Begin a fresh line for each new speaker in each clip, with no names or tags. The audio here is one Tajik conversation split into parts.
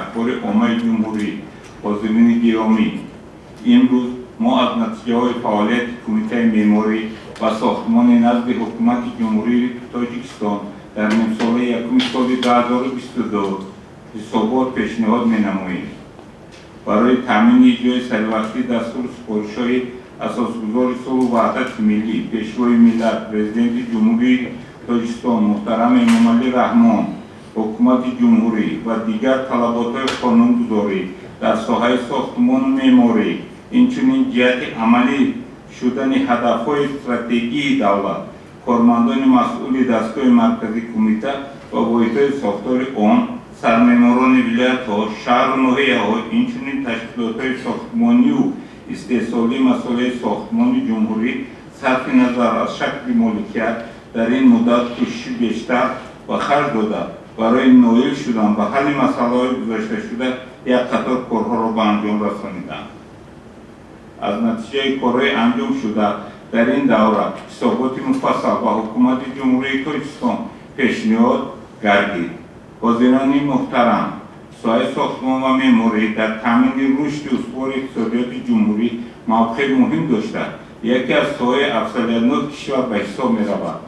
اخبار عامه جمهوری حاضرین گرامی، امروز ما از نتیجه‌های فعالیت کمیته مeъمори و ساختمان نزد حکومت جمهوری تاجیکستان در نیم ساله یکم سال 2022 حسابات پیشنهاد می‌نماییم. برای تامین اجرای سروقتی دستور سپارش‌های اساسگذار صلح و وحدت ملی پیشوای ملت پرزیدنت جمهوری تاجیکستان محترم امامعلی رحمان، حکومت جمهوری و دیگر طلبات قانونگذاری در ساحه ساختمان و معماری، اینچنین جهت عملی شدن هدف‌های استراتژی دولت، کارمندان مسئول دستگاه مرکزی کمیته و واحدهای ساختار آن، سرمعماران ولایت‌ها، شهر و ناحیه‌ها، اینچنین تشکیلات‌های ساختمانی و استحصالی مسائل ساختمان جمهوری صرف نظر از شکل مالکیت در این مدت کوشش بیشتر و خرج داده برای نائل شدن و حل مسائل گذاشته شده یک قطار کارها را به انجام رسانیدند. از نتیجه کارهای انجام شده در این دوره حسابات مفصل و حکومت جمهوری تاجیکستان پیشنهاد گردید. حاضران محترم، ساحه ساختمان و معماری در تامین رشد استوار اقتصادیات جمهوری موقع مهم داشته. یکی از ساحه افضلیت‌ناک کشور به حساب می‌رود.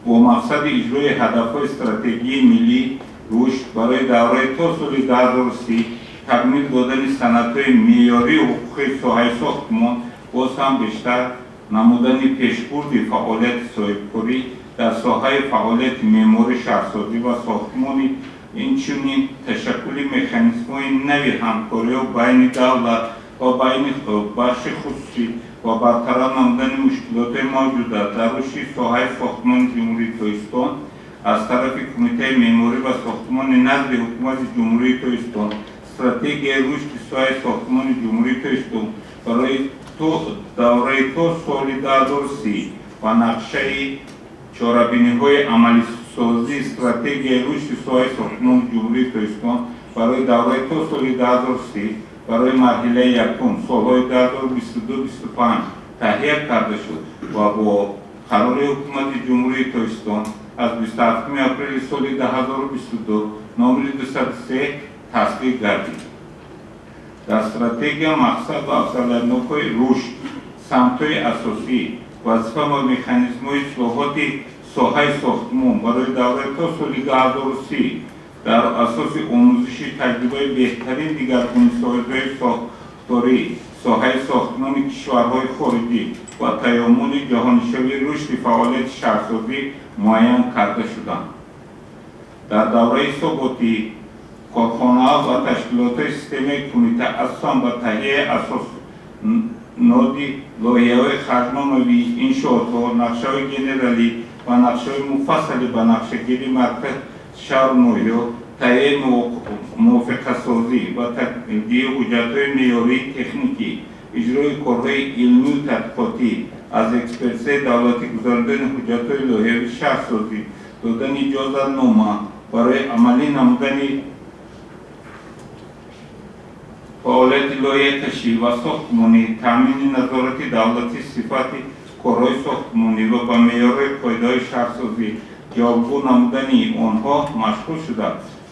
با مقصد اجرای هدف‌های استراتژی ملی رشد برای دوره تا سال 2030 تکمیل دادن سندهای معیاری حقوقی ساحه ساختمان، باز هم بیشتر نمودن پیشبرد فعالیت صاحبکاری در ساحه فعالیت معماری شهرسازی و ساختمانی، اینچنین تشکل مکانیزم‌های نوی همکاری بین دولت و بین بخش خصوصی و برطرف نمودن مشکلات موجوده در رشد ساحه ساختمان جمهوری تاجیکستان از طرف کمیته معماری و ساختمان نزد حکومت جمهوری تاجیکستان. استراتژی رشد ساحه ساختمان جمهوری تاجیکستان برای دوره تا سال 2030 و نقشه چاره‌بینی‌های عملی سازی استراتژی رشد ساحه ساختمان جمهوری تاجیکستان برای دوره تا سال 2030 برای مرحله یکم سال‌های 2022-2025 تهیه کرده شد و با قرار حکومت جمهوری تاجیکستان از 27 اپریل سال 2022 نامه 203 تصویب گردید. در استراتژی مقصد و افضلیت‌های رشد، سمت‌های اساسی، وظیفه و مکانیزم‌های اصلاحات ساحه ساختمان برای دوره تا سال 2030 در اساس آموزش تجربه بهترین دیگرگون سازهای ساختاری ساحه ساختمان کشورهای خارجی و تکامل جهانشوی رشد فعالیت شهرسازی معین کرده شدند. در دوره حساباتی کارخانه‌ها و تشکیلات سیستم کمیته اساساً به تهیه اساس نادی لایحه‌های خرجنامه‌ای انشاءات‌ها، نقشه‌های جنرالی و نقشه‌های مفصلی به نقشه‌گیری مرکز شهر و ناحیه‌ها، تهیه موافقه‌سازی و تهیه حجت‌های معیاری تکنیکی، اجرای کارهای علمی و تحقیقاتی از اکسپرت‌های دولتی، گزاردن حجت‌های لایحه‌ای شهرسازی، دادن اجازتنامه برای عملی نمودن فعالیت لایحه کشی و ساختمانی، تامین نظارت دولتی صفت کارهای ساختمانی و به معیار پایدار شهرسازی جوابگو نمودن آنها مشغول شده.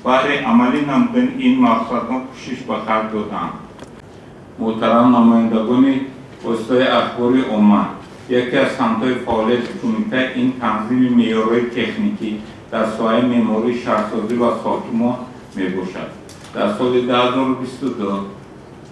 برای عملی نمودن این مقصدها کوشش به خرج دادند. محترم نمایندگان وسایل اخباری عامه، یکی از سمت‌های فعالیت کمیته این تنظیم معیارهای تکنیکی در ساحه معماری شهرسازی و ساختمان میباشد. در سال 2022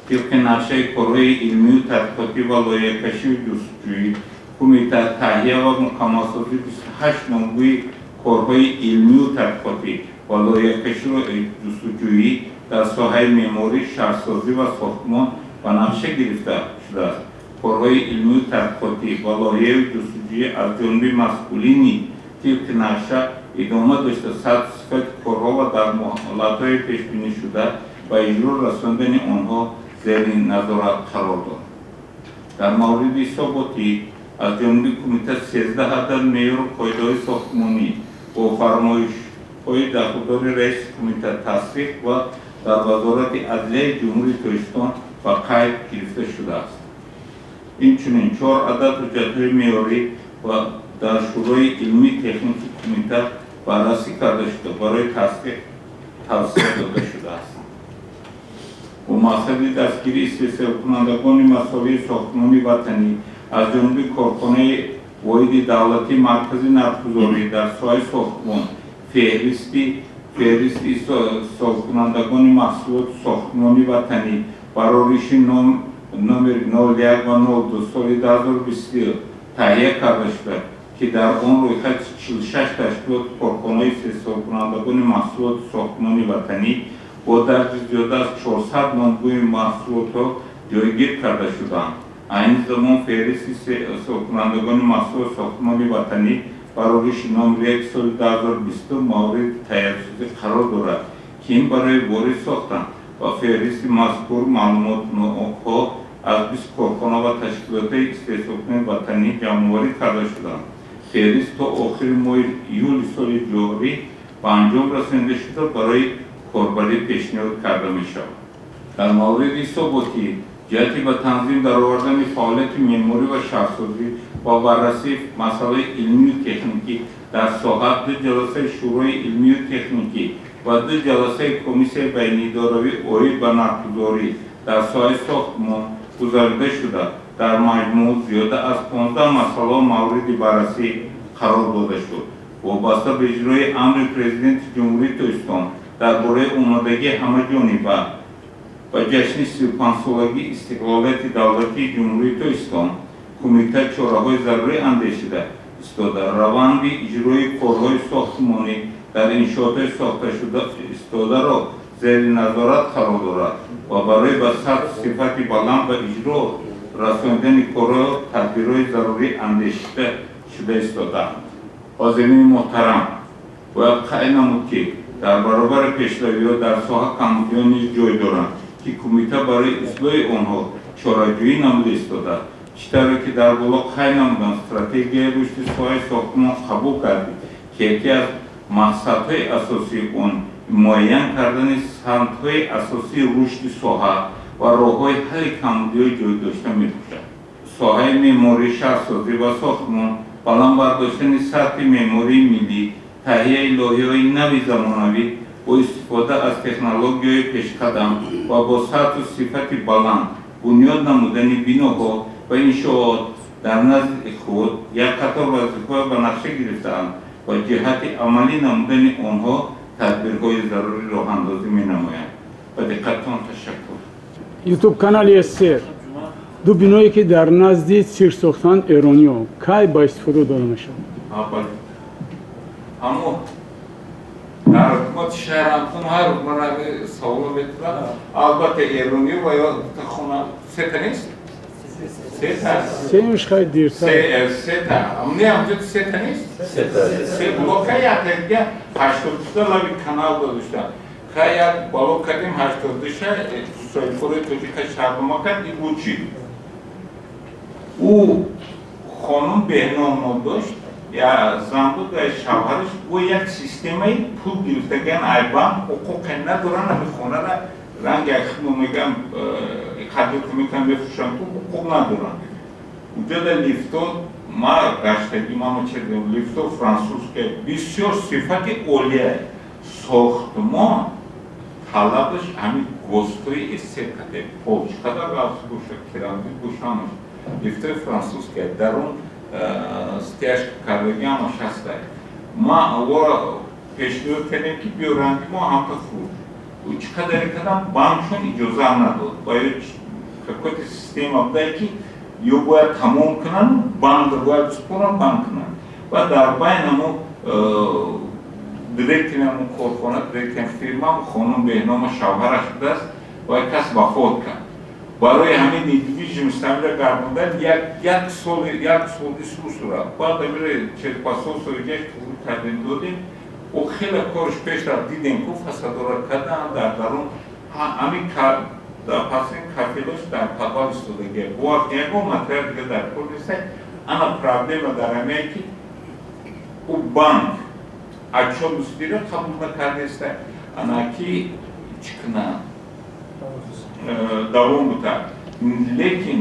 طبق نقشه کارهای علمی و تحقیقاتی و لایحه‌کشی و جستجویی، کمیته تهیه و مکمل‌سازی 28 نمونه کارهای علمی و تحقیقاتی و لایحه‌کشی و جستجویی در ساحه معماری شهرسازی و ساختمان و نقشه گرفته شده است. کارهای علمی و تحقیقاتی و لایحه و جستجویی از جانب مسئولین طبق نقشه ادامه داشته صفت کارها و در مهلت‌های پیش بینی شده و اجرا رساندن آنها زیر نظارت قرار داد. در مورد حساباتی از جانب کمیته 13 عدد معیار پایداری ساختمانی با فرمایش‌های دستور رئیس کمیته تصویب و در وزارت عدلیه جمهوری تاجیکستان به قید گرفته شده است. اینچنین 4 عدد حجت‌های معیاری و در شورای علمی تکنیکی کمیته بررسی کرده شده برای تصدیق توصیه داده شده است. با مقصد دستگیری استحصال کنندگان مساوی ساختمانی وطنی از جمله کارخانه واحد دولتی مرکز نفتگذاری در ساحه ساختمان فهرست استحصال کنندگان محصولات ساختمانی وطنی برای ریش نمر 01 و 02 سال 2023 تهیه کرده شده که در آن رویخط 46 تشکیلات کارخانه استحصال کنندگان محصولات ساختمانی وطنی با درج زیاده از 400 نامگوی محصولات جایگیر کرده شدند. این زمان فهرست استحصال کنندگان محصولات ساختمانی وطنی برای ریش نمر 1 سال 2022 مورد تهیه‌سازی قرار دارد که این برای وارد ساختن و فهرست مذکور معلومات ها از 20 کارخانه و تشکیلات استحصال کننده وطنی جمع‌آوری کرده شدند. فهرست تا آخر ماه یولی سال جاری به انجام رسانده شده برای کاربری پیشنهاد کرده می شود. در مورد ثباتی جهتی به تنظیم در آوردن فعالیت مئموری و شهرسازی و بررسی مسائل علمی و تکنیکی در ساحت دو جلسه شورای علمی و تکنیکی و دو جلسه کمیسیون بین‌الاداری عاید به نفتگذاری در ساحه ساختمان گزارده شده. در مجموع زیاده از 15 مسئله مورد بررسی قرار داده شد. وابسته به اجرای امر پرزیدنت جمهوری تاجیکستان درباره آمادگی همه‌جانبه و جشن 35 سالگی استقلالیت دولتی جمهوری تاجیکستان کمیته چاره‌های ضروری اندیشیده ایستاده. روند اجرای کارهای ساختمانی در انشاءات ساخته شده ایستاده را زیر نظارت قرار دارد و برای به سطح صفت بلند و اجرا رساندن کارها تدبیرهای ضروری اندیشیده شده ایستاده‌اند. حاضرین محترم، باید قطع نمود که در برابر پیشروی‌ها در ساحه کمبودی‌ها نیز جای دارند که کمیته برای اصلاح آنها چاره‌جویی نموده ایستاده. چطوری که در بالا قطع نمودن استراتژی رشد ساحه ساختمان قبول کردید که یکی از مقصدهای اساسی آن معین کردن سمت‌های اساسی رشد ساحه و راه‌های حل کمبودی‌های جای داشته می‌باشد. ساحه مئموری شهرسازی و ساختمان بلند برداشتن سطح مئموری ملی، تهیه لایحه‌های نوی زمانوی با استفاده از تکنولوژی‌های پیشقدم و با سطح و صفت بلند بنیاد نمودن بناها و انشاءات در نزد خود یک قطار وظیفه‌ها به نقشه گرفته‌اند و جهت عملی نمودن آنها تدبیرهای ضروری راه اندازی می‌نمایند. و دقتتان تشکر.
یوتیوب کانال سر دو بینایی که در نزدیک سیر ساختن ایرانی‌ها کی با استفاده داده می‌شود؟
اما در حکومت شهرانتون هر مرحله سوال می‌کنند. البته ایرانی و یا خونه سه تا نیست؟ سه تا.
سه میشه خیلی دیرتر.
سه تا. امنی همجوری سه تا نیست؟ سه بلوکه یا تگه 82 لابی کانال داشتن. خیلی بالا کردیم 82 سایفوری توجیه شهرما کرد این چی؟ او خانم بهنام داشت یا زن بود و شوهرش او یک سیستمی پول گرفتگن ایبان حقوق ندارن همین خونه را رنگ اخمو میگم خدمت میکنم بفروشن تو حقوق ندارن. اونجا در لیفتو ما گشتگیم اما چه دیم لیفتو فرانسوز که بسیار صفت اولیه ساختمان طلبش همین گوستوی سکته پوچ قدر راست گوشه کراندی گوشانش لیفتوی فرانسوز که در اون стяжка кардагӣ ҳамаш ҳаста. Ма аввало пешниҳод кардем ки биёранги мо ҳамта фурӯш. У чӣ қадаре кардам банкшон иҷоза надод. Бояд какой-то система будае ки ё бояд тамом кунанд, банк бояд супоранд, банк кунанд. Ва дар байн ҳамо директори ҳамо корхона, директори фирма хонум беҳнома шавҳараш будааст ва як кас вафот кард. برای همین دیویژن مستعمره گردوندن یک سال سوز را بعد میره 45 سال یک طور کردن دادیم و خیلی کارش پیش رفت دیدیم که فسادات کردن در درون همین در پاسین کافیلوش در پاپال استودگی وقت یک مطلب دیگه در کل نیست انا پرابلم در همه که او بانک اچو مستیره قبول نکرده است انا کی چکنه давом буда. Лекин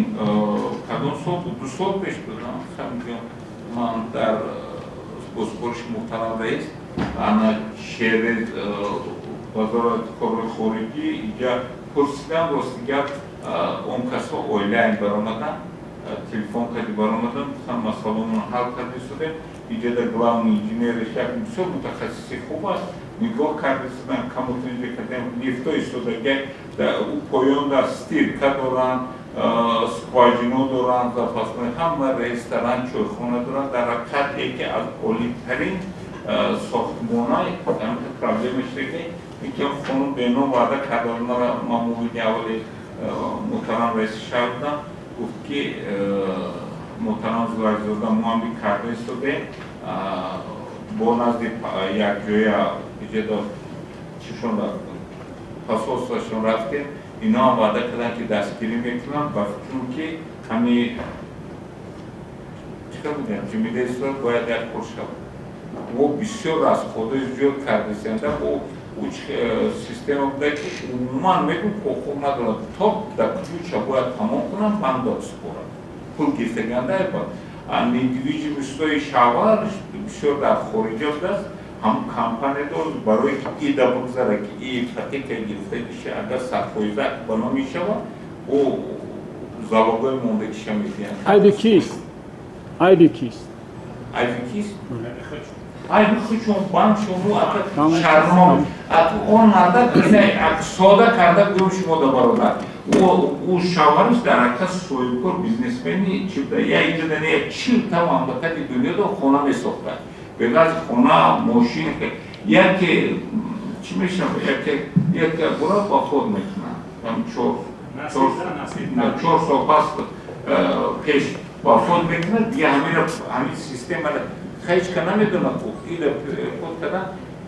кадом сол ду сол пеш будам, ман дар бозбориш муҳтарам ана шери бозор кори хориҷӣ иҷа پرسیدم راستیگر اون کسا آیلین برآمدن تلفن کردی برآمدن گفتم مسئله‌مون حل کرده شده اینجا در گلاون انجینیرش یک بسیار متخصصی خوب است نگاه کرده شدن کموتونجه کردن نیفتای شده که او پایان در ستیرکه دارن سکواجینو دارن زفاسمه همه رستوران چویخونه دارن در حقیقت یکی از اولیترین ساختمان‌های پرابلمش دیگه اینکه خانم بینام وعده کردن ما موقعی اولی محترم رئیس شهر بودم گفت که محترم زوارزاده ما هم کرده شده با نزد یک جای ایجاد چیشون رفتن پاسپورتشون رفتیم اینا هم وعده کردن که دستگیری میکنن و فکرم که همین چیکار بودیم جمیده ایستاد باید یک کشته بود و بسیار از خودش جور کرده سنده و سیستم بوده که من میگم که خوب ندارد تا در کجوچه باید تمام کنم من داد سپورم پول گرفتگنده باید اندیویجی مثل شاور بسیار در خارجه بوده هم کمپانی دارد برای که ایده بگذاره که این فقیه که گرفته میشه اگر سرفایزه بنا میشه و زواقای مونده کشه میدین
عیبی کیست؟ عیبی کیست؟
عیبی کیست؟ عیبی خودشون بانک شما اگر شرنام اون مرده اینه ساده کرده گروه شما دا برادر او شاورش در حقیقت سویبکر بیزنسمنی چی بوده یا اینجا دنه یک چیل تا مملکت دنیا دا خونه می ساخته بگذار خونه ماشین یک چی میشه یک برای با خود میکنن چهار سال پس پیش با خود میکنن دیگه همین سیستم خیش که نمیدونه که خود کردن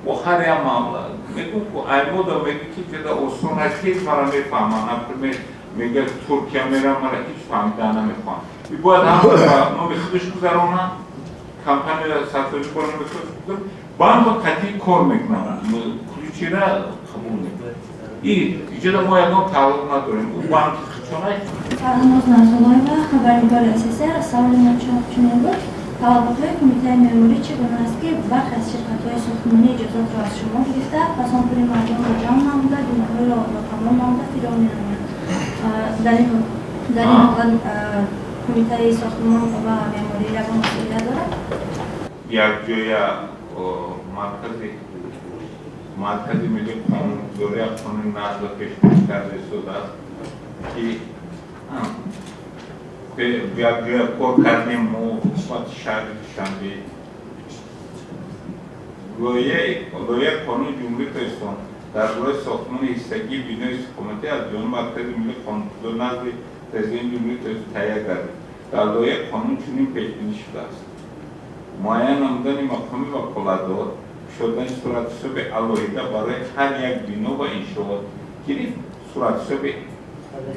و هر یک معامله میگم که ایمو دا میگه که جدا اصلا هیچ مرا میفهمن میگه ترکیه میرم مرا هیچ فهمیده نمیخوان باید هم نومی خودش گذارونن کمپانی را سرسازی کنن بکنن بانک با قطعی کار میکنن کلیچی را قبول میکنن اینجا ما یکم تعلق نداریم اون بانک چونه
سلام نازنین و خبرنگار اساسی را سوال چونه بود توافق‌های کمیته مئموری چگونه است که برخی از شرکت‌های ساختمانی اجازات را از شما گرفته پس آن پول مردم را جمع نموده بیناهای را تمام نموده فیران می‌نمایند در این حال کمیته ساختمان و مئموری یگان مسئولیت دارد
یک جای مرکزی ملی قانونگذاری قانون نقض پیشنهاد کرده شده است که به کار کردیم ما حکومت شهر شنبه لایحه قانون جمهوری پاکستان درباره ساختمان ایستگی بینای حکومتی از جانب مرکز ملی قانونگذاری نزد رئیس جمهوری تهیه گردید در لایحه قانون چنین پیشبینی شده است معین نمودن مقامی و کلاهدار شدن صورتحساب علاهیده برای هر یک بنا و انشاءات گرفت صورتحساب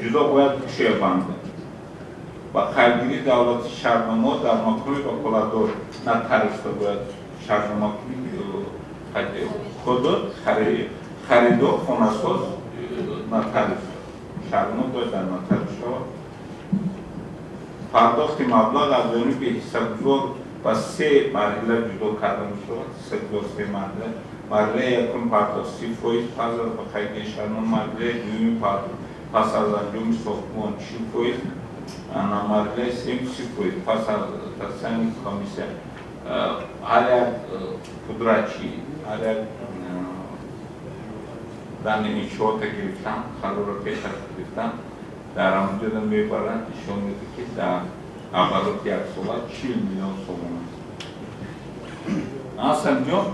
جدا باید بشه بنده و خریدگیری دولت شهرنما در مقامی و کلاهدار نه تعریف‌شده باید شهرنما خود خریدار خانه‌ساز نه تعریف شهرنما باید در نتعریف شود پرداخت مبلغ از جانب حسابگزار و سه مرحله جدا کرده می‌شود سه مرحله یکم پرداخت 30% پس از خریدگی شهرنما مرحله دوم پس از انجام ساختمان 40% مرحله سوم 30% پس از تصمیم کمیسیون هر یک قدرتچی هر یک در انشاءات گرفتن خلال را پیش گرفتن در آنجا میبرند نشان میده که در عبارت یک سال 40 میلیون تومان است. سنجام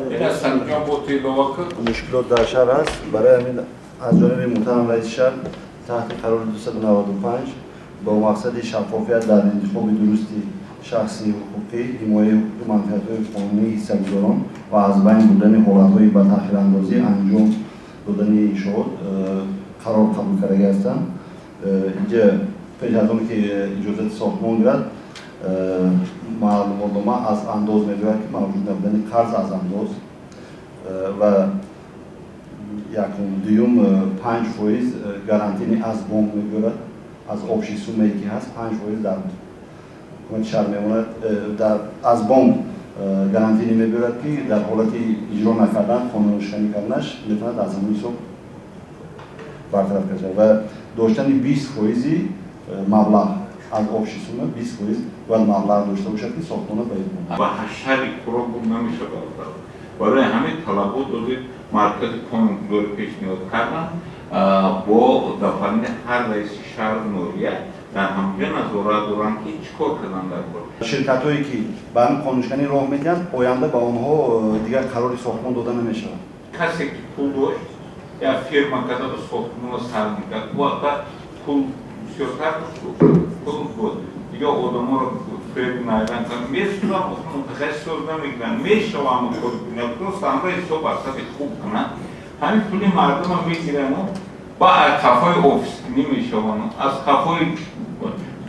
این از سنجام با تیلوه کرد
مشکلات در شهر است برای همین از جانب محترم رئیس شهر تحت قرار 295 با مقصد شفافیت در انتخاب درستی شخصی حقوقی حمایه حقوق و منفعت‌های قانونی حسابگزاران و از بین بردن حالت‌های به تأخیراندازی انجام دادن انشاءات قرار قبول کرده هستند. اینجا پیش از آن که اجازه ساختمان گیرد معلومات از انداز می‌دهد که موجود نبودن قرض از انداز و یکم دوم 5% گارانتی از بانک می‌گیرد از آبشی سومی که هست 5% در حکومت شهر میماند در از بانک گارانتی می‌گیرد که در حالت اجرا نکردن قانون شکنی کردنش میتواند از همین حساب бартараф карда ва доштани 20% маблағ аз общей сумма 20% باید مبلغ داشته باشد که ساختمان باید کنه.
و حشری خورد نمیشه برای همین طلبات از مرکز کنترل پیشنهاد کردن با دفعه هر رئیس شهر نوریه در همونجا نظارت دارن که چیکار کردن در کار.
شرکت‌هایی که به این قانونشکنی راه میدن آینده به آنها دیگر قرار ساختمان داده نمیشه.
کسی که پول داشت یا فرما کرده به ساختمان سر میکرد وقتا پول بسیارتر پول بود. دیگه آدم‌ها رو فکر نایدن که می‌شونم متخصص نمیگن میشوام کار کنم درست همراه حساب حساب خوب کنن همین پولی مردم هم میگیرن و با کافای آفیس نمیشوان از کافای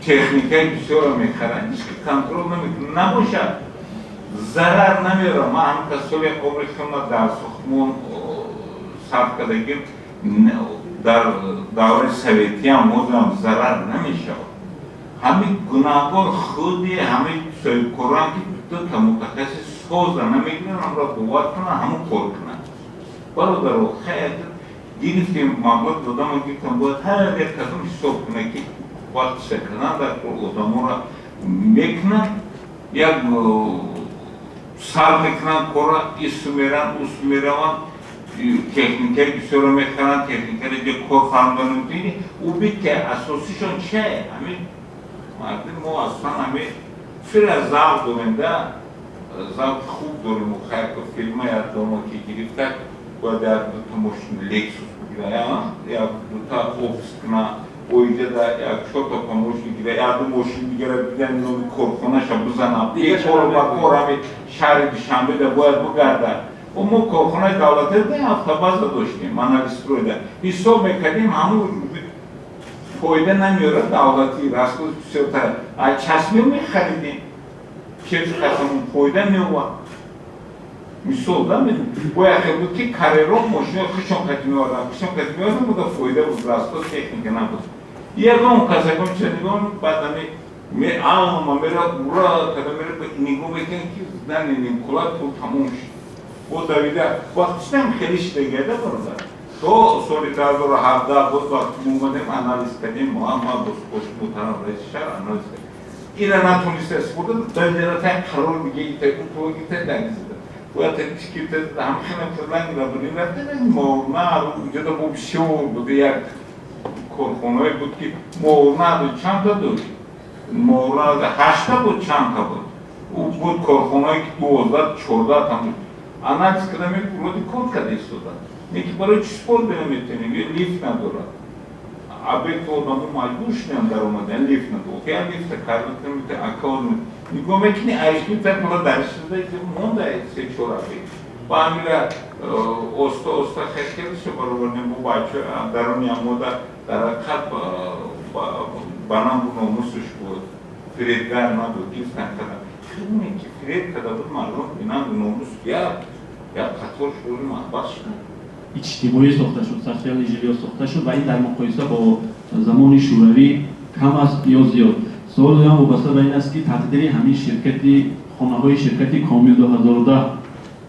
تکنیکی بسیار میخرن هیچ که کنترل نمیکنه نباشه ضرر نمیره ما هم کسایی قبل خدمت در ساختمان صرف کردگیم در دوره سویتی هم موضوع ضرر نمیشه همین گناهکار خودی همین کاران که تو متخصص ساز نمیگیرن هم را قوت کنن همون کار کنن برادر خیلی گرفتیم مبلغ دادم و گفتم باید هر یک کدوم حساب کنه که وقت سکنن در آدم را میکنن یک سال میکنن کارا ایسو میرن اوسو میرون تکنیکی بسیار میکنن تکنیکی دیگه کار فرمدن میدینی او بید که اساسیشون چه همین مردم ما اصلا همه فیل از زوق داریم ده زوق خوب داریم و خیلی که فیلم ها یا دوما که گرفته باید در دوتا ماشین لکسوس بگیره یا دوتا آفیس کنه اویده در یک چوتا پا ماشین گیره یا دو ماشین بگیره بیدن نومی کارخانه شا بزنم دیگه کارو با کار همه شهر دوشنبه ده باید بگرده و ما کارخانه دولته ده هفته بازه داشتیم منالیست روی ده حساب میکردیم همون فایده نمیاره دولتی رسول بسیارتر از چشمی میخریدیم چیزی قسمون فایده میوه مثال دارم باید بود که کاریرون ماشین خشم قدیمی آردن بوده فایده بود رسول تکنیک نبود یک اون کسکم چه نگاه بعد همی آلما میره برا کده میره نگاه بکن که زدن نیم کلات پول تموم شد با دویده وقتش نمی خیلیش دیگه ده برده تو سالی 2017 بود وقتی مومدیم انالیز کردیم ما دوست خوش محترم رئیس شهر انالیز کردیم اینا نتونسته استفاده دلیلات قرار میگه ایتا تو گیتا دنگزده باید تشکیل همخیلی فرلنگ را بریم رفتن مورنا رو اونجا با بسیار بوده یک کارخانه بود که مورنا رو چند تا داشت مورنا 8 تا بود چند تا بود او بود کارخانه که 12 14 تا بود انالیز کردم یک برودی کار کرده استودن نیکی برای چی سپورت نمیتونیم یه لیفت نداره объект одному мальбушням در اومدن لیفت نداره که لیفت کارت نمیتونه اکاون نگاه میکنی ایشکی تر بالا درش شده که مونده سه چورابی با همیره اوستا خیلی شو برابرنیم با بچه درونی اموده در خط بانام بود ناموسش بود فریدگر نبود لیفت نکرده خیلی که فرید کرده بود مردم بینند ناموس یا خطور شوری محبت شد
اجتماعی ساخته شد، ساختمان ژیلی ساخته شد و این در مقایسه با زمان شوروی کم است یا زیاد. سوال هم وابسته به این است که تقدیر همین شرکتی خانه‌های شرکتی کامیون 2010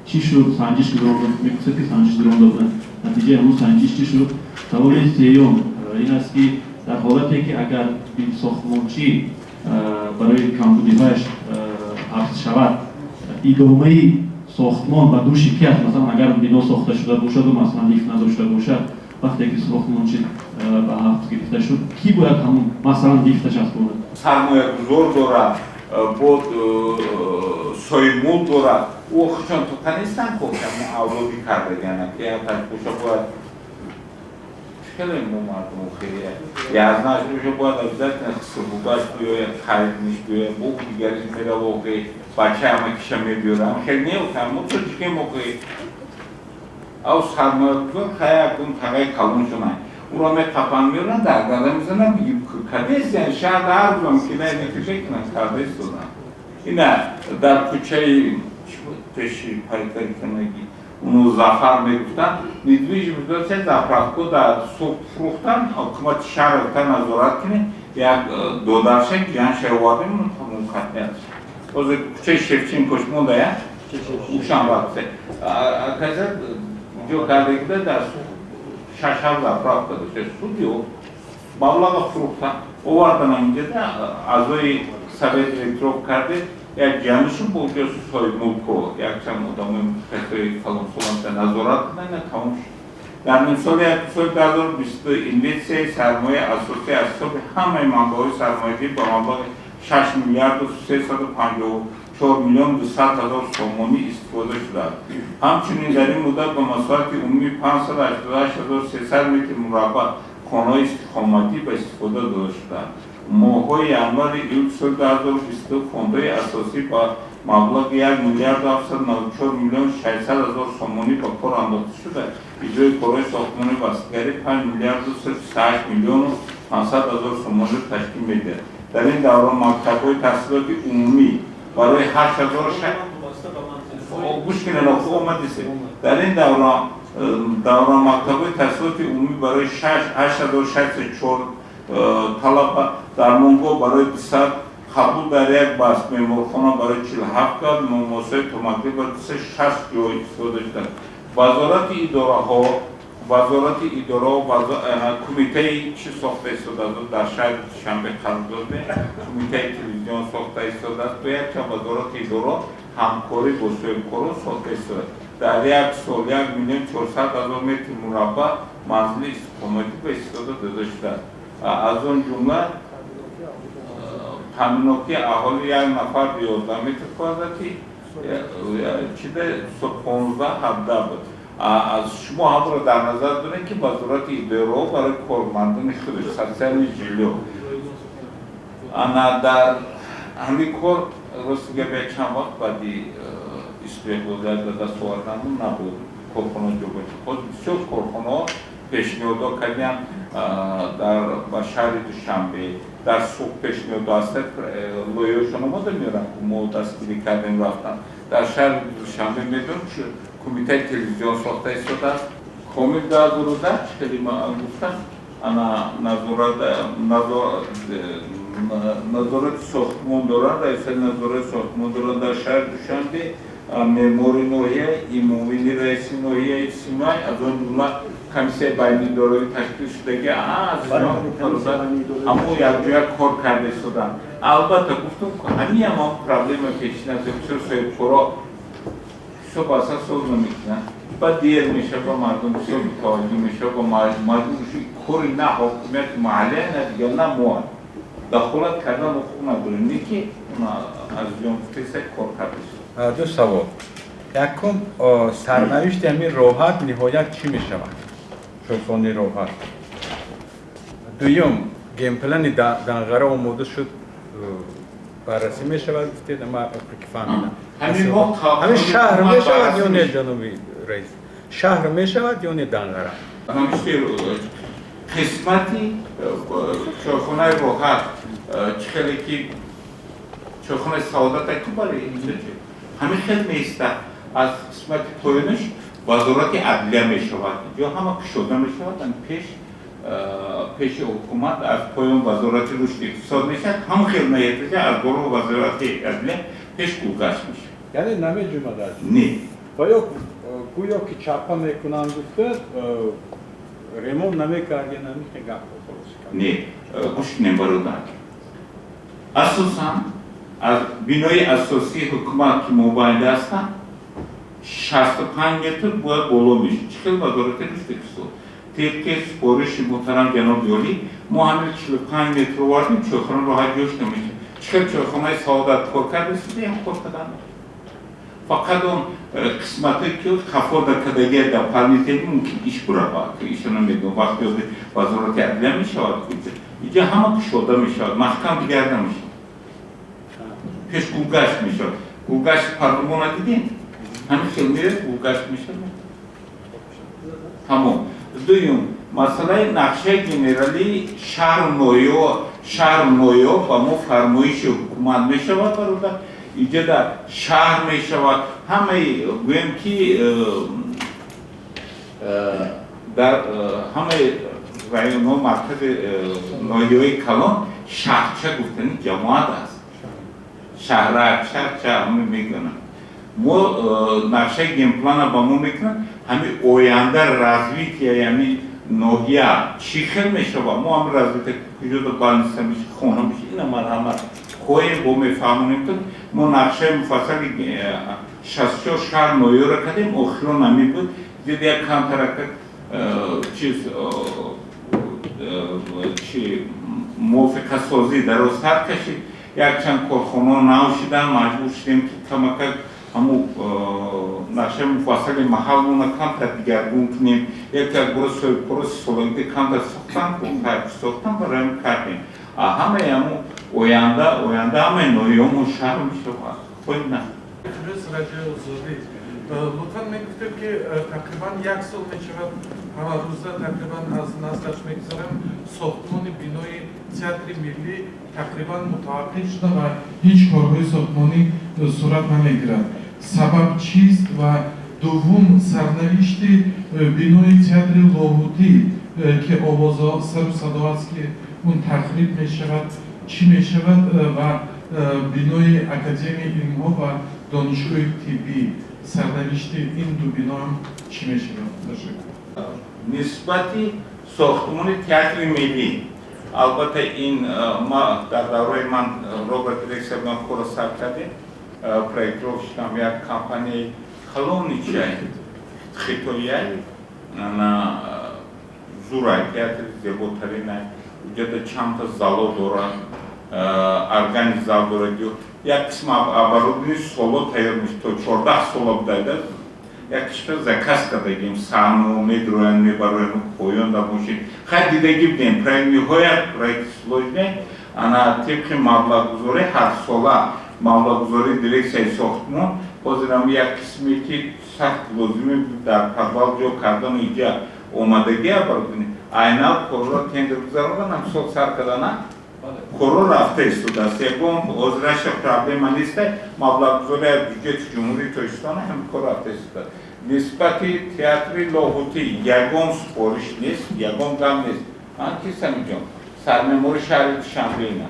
چی شد؟ سنجش گرام میگه که سنجش گرام دادن. نتیجه همون سنجش چی شد؟ سوال سوم این است که در حالتی که اگر این ساختمانچی برای کمبودی‌هاش حفظ شود ادامه ساختمان و دو شرکت مثلا اگر بنا ساخته شده باشد و مثلا لیفت نداشته باشد وقتی که ساختمانچی به حفظ گرفته شد کی باید همون مثلا لیفتش چسباند
سرمایه گذار داره بود سایمون داره او خودشون تو تنیستن که اولادی کرده یعنی که یا تنبوشه باید خیلی مردم خیلیه یا از نشروشه باید افزاد سبوبش بیاید خریدنش بیاید با دیگرش میره واقعی بچه همه کشه میبیارم خیلی نیوتم تو چیکه موقعی او سرمایه گذار خیلی اکون خیلی کلون شنن او را میتپن میارن در گرده میزنن کدیس یعنی شهر در بودم که نه نکشه کنن کردیس دادن اینه در کوچه پیشی پایتایی کنگی اونو زفر میگفتن ندویش بودن چه زفرکو در سوق فروختن حکومت شهر تا نظارت کنه یک دودرشن جان شهوادی اون خطیت از کوچه شفچین کشمون دایا اوشان وقته کسی جو کردگیده در шашарда правда десе судио мавлага фрукта овардан инде да азои совет электров карде як ҷамъишон бо ҷои соҳибмулко якчанд одамои касои калонсоланда назорат карданд тамом шуд. Дар мисоли иқтисоди 2020 инвестисияи сармояи асосӣ аз ҳисоби ҳамаи манбаъҳои сармоягӣ ба маблағи 6 миллиарду 354 миллион 200 ҳазор сомонӣ истифода шудааст. ҳамчунин дар ин муддат ба масоҳати умумии 588,300 метри мураббаъ хонаҳои истиқоматӣ ба истифода дода шудааст. моҳҳои январи июл соли 2022 фондҳои асосӣ ба маблағи 1 миллиард 794 миллион 600 ҳазор сомонӣ ба кор андохта шуда иҷрои корҳои сохтмони васиқгарӣ 5 миллиард 28 миллион 500 ҳазор сомонӣ ташкил медиҳад. дар ин давра мактабҳои таҳсилоти умумӣ барои 8000 дар ин давра мактабҳои таҳсилоти умумӣ барои 8604 талаба дармонгоҳ барои 200 қабул дар як баст меъморхона барои 47 кад муосири тӯмакӣ барои 260 ҷой истифода шуданд. вазорати идораҳо кумитаи чӣ сохта истодааст дар шаҳри душанбе қарор дорда кумитаи телевизион сохта истодааст бо якчанд вазорати идораҳо ҳамкорӣ бо соҳибкорон сохта истодааст. дар як сол 1 миллион 400 ҳазор метри мураббаъ манзили истиқоматӣ ба истифода дода шудааст. аз он ҷумла таъминотии аҳоли 1 нафар 11 метр квадратӣ чида 15-17 буд. аз шумо ҳамро дар назар доред ки вазорати идораҳо барои кормандони худаш социални ҷилё ана дар ҳамин кор рости гап якчанд вақт баъди истиқлолият ба даст оварданам набуд корхона ҷойгирӣ хоз бисёр корхонаҳо пешниҳодо карданд ба шаҳри душанбе дар сух пешниҳодо ҳастад лоиҳаашон омода меоранд мо дастгирӣ кардем рафтам дар шаҳри душанбе медонем чӣ кумитаи телевизион сохта истодааст комил 2010 хеле гуфтам ана назорати сохтмон доранд раисаи назорати сохтмон доранд дар шаҳри душанбе меъмори ноҳия имомини раиси ноҳияи симай аз он ҷумла комиссияи байниидорави ташкил шудаги ҳамо якҷоя кор карда истоданд. албатта гуфтум ҳамин ҳам проблема пешина бисёр соҳибкорҳо ҳисоб асас соз намекунанд баъд дер мешавад ба мардум бисёр мутаваҷҷиҳ мешавад ба маҷбур мешавад кори на ҳокимияти маҳаллӣ на дигар на мо дахолат кардан ҳуқуқ надорем не ки аз ҷон гуфтаи кор карда шуд.
ду савол. якум сарнавишти ҳамин роҳат ниҳоят чӣ мешавад? шӯрхони роҳат. дуюм геймплани данғара омода шуд баррасӣ мешавад гуфтед ама ки фаҳмидам. ҳамин шаҳр мешавад ё не ҷаноби раис? шаҳр мешавад ё не данғара?
қисмати чойхонаи роҳат чӣ хеле ки чойхонаи саодата ки барои ҳамин хел меиста аз қисмати поёнаш вазорати адлия мешавад ҷо ҳама кушода мешавад пеши ҳукумат аз поён вазорати рушди иқтисод мешавад ҳамон хел наетиҷа аз боло вазорати адлия пеш гулгашт мешавад.
яъне намеҷумад
не
гӯё ки чапа мекунанд гуфта ремонт намекарди намихе гап
не гӯш кунем бародар асосан аз бинои асосии ҳукумат ки мобайнда ҳастанд 65 метр бояд боло мешад. чӣ хел вазорати рушди иқтисод тибқи супориши муҳтарам ҷаноби олӣ мо ҳамин 45 метр овардем чойхона роҳат ҷош намешад. чӣ хел чойхонаи саодат кор карда судем кор кардан фақат он қисмате ки хафода кадагия дополнительно мумкин иш бурава ки ишона медонам вақти вазорати адлия мешавад иҷа ҳама кушода мешавад маҳкам дигар намешавад пеш гулгашт мешавад. гулгашт парлумона дидем ҳамин хел меред гулгашт мешавад тамом. дуюм масъалаи нақшаи генералии шаҳр ноёб ба мо фармоиши ҳукумат мешавад бародар иҷа дар шаҳр мешавад ҳамаи гӯем ки дар ҳамаи районҳо маркази ноҳияҳои калон шаҳрча гуфтани ҷамоат аст шаҳрак шаҳрча ҳама мегӯнанд мо нақшаи геймплана ба мо мекунанд ҳамин оянда развитияи ҳамин ноҳия чӣ хел мешавад мо ам развитка куҷода баланса миша хона миша ина марҳамат хоҳем бо мефаҳмонем то мо нақшаи муфассали 64 шаҳр ноёра кардем охиро намебуд дид як камтарака чиз мувофиқасозӣ дарозтар кашид якчанд корхонаҳо нав шидан маҷбур шудем ки камакак ҳамун нақшаи муфассали маҳаллона камтар дигаргун кунем як буросои солагида камтар сохтан сохтан барои кардем ҳамаи ҳамун оянда ҳамаи ноёмо шаҳр мешавад хоина
лутфан мегуфтед ки тақрибан як сол мешавад ҳама рӯза тақрибан аз наздаш мегузарам сохтмони бинои театри миллӣ тақрибан мутаваққиф шуда ва ҳеҷ корҳои сохтмонӣ сурат намегирад сабаб чист ва дуввум сарнавишти бинои театри лоҳутӣ ки овозо сару садо аст ки он тахриб мешавад чӣ мешавад ва бинои академияи илмҳо ва донишгоҳи тиббӣ сарнавишти ин ду биноам чӣ мешавад?
нисбати сохтмони театри миллӣ албатта ин ма дар давраи ман роберт дирексия биlan кора сар кардем проектировка шудам як компанияи халоничай хитояй на зурай театри зеботаринай ҷода чандта зало дорад органик зал дорад як қисм оборудование соло тайёр мешуд то 14 сола будааида як кишпа заказ кардагим саҳно медроян мебароян поён дар мошин хай дидагӣ будем ниҳоят проекти сложне ана тибқи маблағгузорӣ ҳар сола маблағгузории дирексияи сохтмон ҳозирам як қисме ки сахт лозиме дар подвал ҷо кардан иҷа омадагӣ оборудование айнал корро тендер гузаронданам сол сар кардана корро рафта истодааст ягон ҳозираша проблема нест маблағгузорӣ аз бюҷети ҷумҳурии тоҷикистон ҳам кор рафта истодааст нисбати театри лоҳутӣ ягон супориш нест ягон гам нест кисамиҷон сармеъмори шаҳри душанбена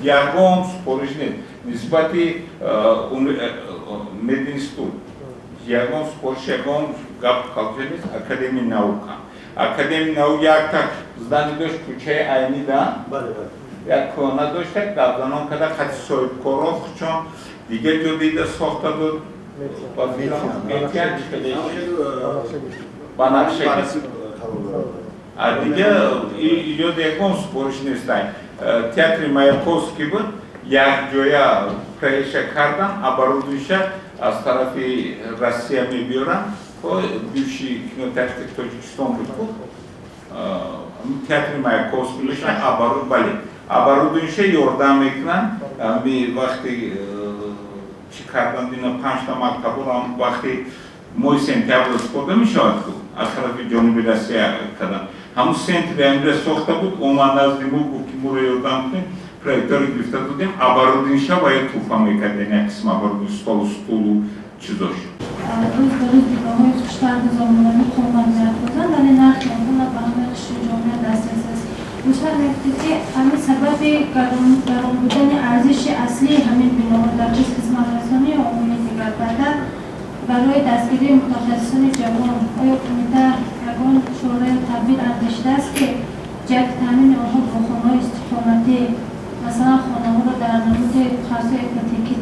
ягон супориш нест нисбати мединститут ягон супориш ягон гап қалҷа нест академияи наука академияи наука якта здани дошт кӯчаи айнида як кона дошта давзанон када хати соҳибкоро хучон дигар ҷо дида сохта дод банақшаги дигар иҷоди ягон супориш нестай театри маяковский буд як ҷоя проекша кардан оборудованиша аз тарафи россия мебиёран бивший кинотеатри тоҷикистон буд театри маяковский мешавад оборудованиша ёрдам мекунанд вақти чӣ кардан дина 5 та мактаборам вақти моҳи сентябр супорда мешавад аз тарафи ҷониби россия кардан ҳамун сентри амира сохта буд омад назди мо гуфт ки моро ёрдам кунем проекторо гирифта додем оборудованиша бояд туҳфа мекардем як қисм оборудовани столу стулу чизош
روز به روز دیدگاه‌های خوش‌تر زامنانی قومت می‌افزایند ولی نرخ آنها به همه قشر جامعه دسترس است. لطفاً بگویید که همین سبب گران بودن ارزش اصلی همین بناها در چیز خدمت‌رسانی عمومی می‌گردد برای دستگیری متخصصان جوان آیا کمیته یگان شورای تبدیل اندیشیده است که جهت تامین آنها با خانه‌های استقامتی مثلا خانه‌ها را در نمود خرس‌های هیپوتیکی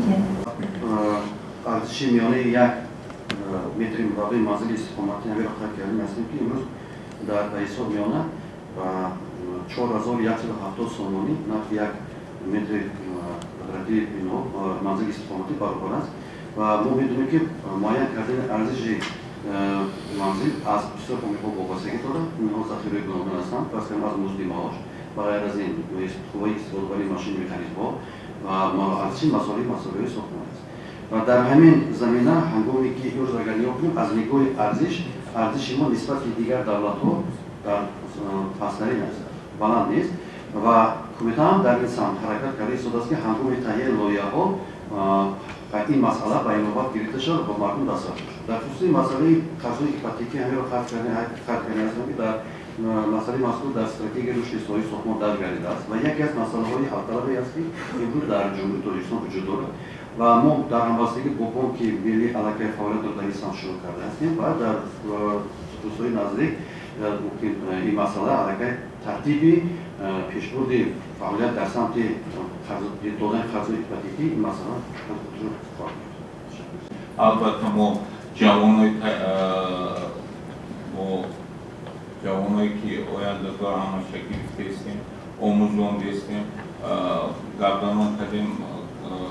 ارزش میانه یک متر مربع منزل استقامتی همین را کردیم هستیم که امروز در حساب میانه و 4170 سومانی نرخ یک متر کвадратی بنا منزل استقامتی برابر است و ما میدونیم که معین کردن ارزش منزل از بسیار کمک‌ها وابستگی داره اینها ذخیره گوناگون هستند پس از مزد معاش و غیر از این خوبی استفاده ماشین مکانیزم‌ها و ارزش مسائل ساختمان است و در همین زمینه هنگامی که این روز اگر نگاه کنیم از نگاه ارزش ما نسبت به دیگر دولت‌ها در پس‌ترین است بلند نیست و کمیته هم در این سمت حرکت کرده است که هنگامی تهیه لایحه‌ها این مسئله به نوبت گرفته شد و مردم دسترس شد. در خصوص مسئله قرض‌های هیپوتیکی همین را خرج کردن هستند که در مسئله مسئول در استراتژی رشد اصلاحی ساختمان درگیریده است و یکی از مسئله‌های حل‌طلبی است که امروز در جمهوری تاجیکستان وجود دارد و ما در همبستگی با بانک ملی علاقه فعالیت را در این سمت شروع کرده هستیم و در روزهای نزدیک
گفتیم این مسئله علیه ترتیبی پیشبردی فعالیت در سمت دادن خرج هپاتیتی این مسئله رو خواهد کرد.
البته ما جوانایی که آیندگار همه شکل هستیم آموزان هستیم قبلا کردیم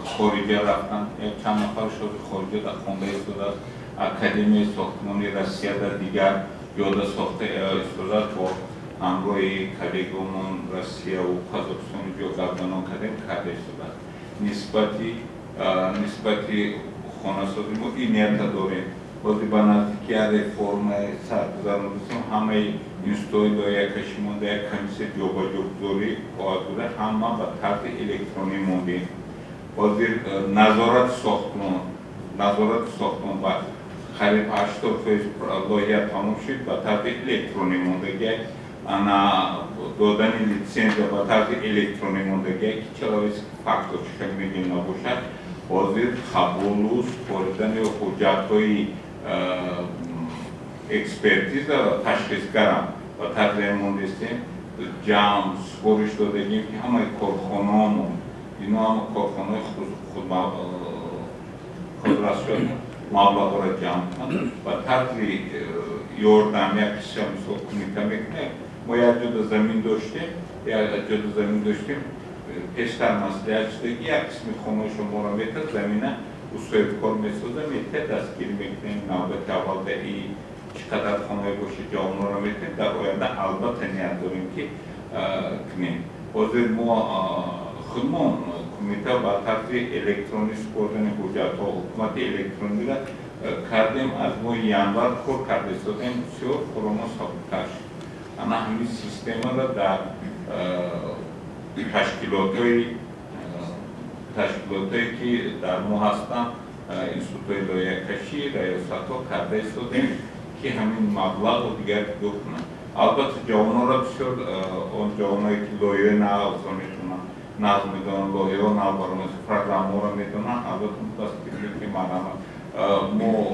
خارجه رفتن یک چند نفر شد خارجه در خونده استودت اکادمی ساختمانی روسیه در دیگر یاد ساخته استودت با همراه کلیگمون روسیه و قزاقستان جو قبلا کردیم کرده استودت نسبتی خانه سازی ما این نیت داریم بازی به نزدیکی رفرم سرگذر می‌کنیم همه اینستوی یک کشیمون در یک کمیسه جابجاگذاری خواهد بوده همه به طرز الکترونی موندیم بازی نظارت ساختمان و خرید 80% لایحه تمام شد به طرز الکترونی موندگی انا دادن لیسانس به طرز الکترونی موندگی که چرا فاکتور شکلی نباشد بازی قبول و سپردن حجت‌های اکسپرتیز و تشخیصگرم و طرز موندستیم جمع سپرش دادگیم که همه کارخانه‌مون اینا هم کارخانه خودرسشون مبلغ را جمع کنند و طرز یاردم یک قسم مثل کمیته میکنه ما یک جدا زمین داشتیم پیشتر مسئله شدگی یک قسم خانه شما را میتر زمینه اصول کار میسازه میتر دستگیر میکنیم نوبت اول در این چقدر خانه باشه جامعه را میتر در آینده البته نیت داریم که کنیم بازی ما خودمون کمیته با طرز الکترونی سپردن حجت‌ها حکومت الکترونی را کردیم از ما ینور کار کرده سازیم بسیار فرما ثابت شد اما همین سیستم را در تشکیلات‌هایی که در ما هستند اینستیتوت لایحه‌کشی ریاست‌ها کرده سازیم که همین مبلغ و دیگر بکنند البته جوان‌ها را بسیار اون جوان‌هایی که لایحه نقض می‌کنند نقض می‌دانند لایحه ها نبرند پروگرام‌ها را می‌دانند البته متاسفانه که ما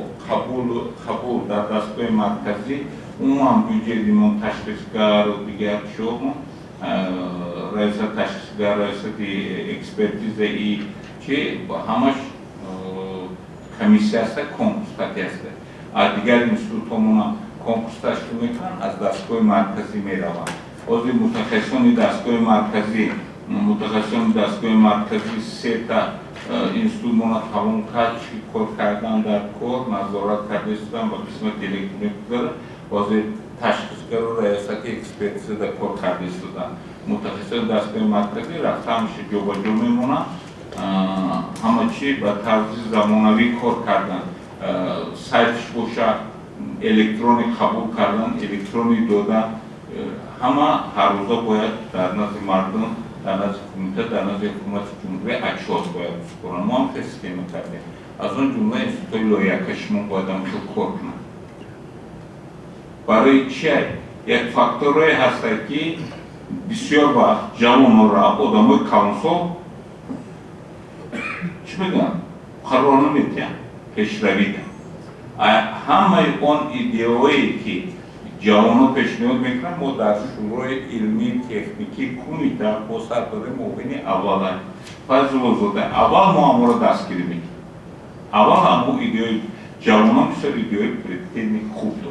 قبول در دستگاه مرکزی اون هم بودجه دیمون تشخیصگر و دیگر شما رئیس تشخیصگر رئیس اکسپرتیز ای که همش کمیسیه است کنکورساتی است دیگر اینستیتوت‌ها کنکورس تشکیل میکنن از دستگاه مرکزی میروند بازی متخصصان دستگاه مرکزی سه تا اینستیتوت ما تمام کار کردن در کار نظارت کرده شدن و قسمت الکترونیک داره بازی تشخیصگر و ریاست اکسپرتیز در کار کرده شدن متخصصان دستگاه مرکزی رفته همیشه جابجا میمونن همه چی به طرز زمانوی کار کردن سایتش باشه الکترونی قبول کردن الکترونی دادن همه هر روزا باید در نزد مردم در نزد کمیته در نزد حکومت جمهوری اجراات باید بسپارن ما هم سیستم کردیم از اون جمله اینستیتوت لایحه‌کشیمون باید همشو کار کنن برای چی؟ یک فاکتوری هست که بسیار وقت جوان را آدمای کلانسال چی بگم؟ قرار نمیدن پیشرویدن همه اون ایدئویی که جوان‌ها پیشنهاد میکنن ما در شورای علمی تکنیکی کمیته با سرپرستی معاون اول فضل آزاده اول ما را دستگیری میکنیم اول هم ایدئوی جوانان بسیار ایدئوی تکنیک خوب دارن